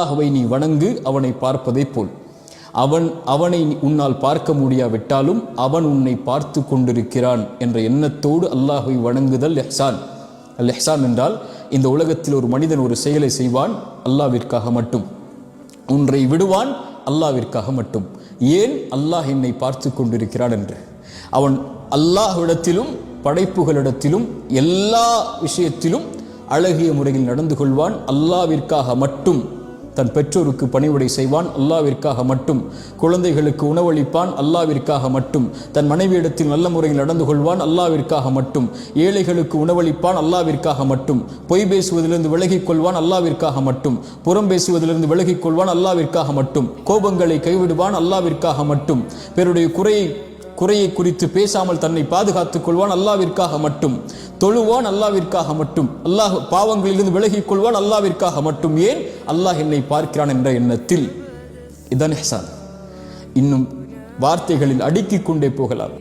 அல்லாஹ்வை நீ வணங்கு அவனை பார்ப்பதை போல். அவனை உன்னால் பார்க்க முடியாவிட்டாலும் அவன் உன்னை பார்த்து கொண்டிருக்கிறான் என்ற எண்ணத்தோடு அல்லாஹ்வை வணங்குதல் இஹ்சான். அல் இஹ்சான் என்றால் இந்த உலகத்தில் ஒரு மனிதன் ஒரு செயலை செய்வான் அல்லாஹ்விற்காக மட்டும், ஒன்றை விடுவான் அல்லாஹ்விற்காக மட்டும். ஏன்? அல்லாஹ் என்னை பார்த்து கொண்டிருக்கிறான் என்று. அவன் அல்லாஹ்விடத்திலும் படைப்புகளிடத்திலும் எல்லா விஷயத்திலும் அழகிய முறையில் நடந்து கொள்வான் அல்லாஹ்விற்காக மட்டும். தன் பெற்றோருக்கு பணிவிடை செய்வான் அல்லாஹ்விற்காக மட்டும். குழந்தைகளுக்கு உணவளிப்பான் அல்லாஹ்விற்காக மட்டும். தன் மனைவியிடத்தில் நல்ல முறையில் நடந்து கொள்வான் அல்லாஹ்விற்காக மட்டும். ஏழைகளுக்கு உணவளிப்பான் அல்லாஹ்விற்காக மட்டும். பொய் பேசுவதிலிருந்து விலகிக் கொள்வான் அல்லாஹ்விற்காக மட்டும். புறம் பேசுவதிலிருந்து விலகிக் கொள்வான் அல்லாஹ்விற்காக மட்டும். கோபங்களை கைவிடுவான் அல்லாஹ்விற்காக மட்டும். பிறருடைய குறையை குறித்து பேசாமல் தன்னை பாதுகாத்துக் கொள்வான் அல்லாஹ்விற்காக மட்டும். தொழுவான் அல்லாஹ்விற்காக மட்டும். அல்லாஹ் பாவங்களிலிருந்து விலகிக் கொள்வான் அல்லாஹ்விற்காக மட்டும். ஏன்? அல்லாஹ் என்னை பார்க்கிறான் என்ற எண்ணத்தில். இதான் இஹ்சான். இன்னும் வார்த்தைகளில் அடுக்கிக் கொண்டே போகலாம்.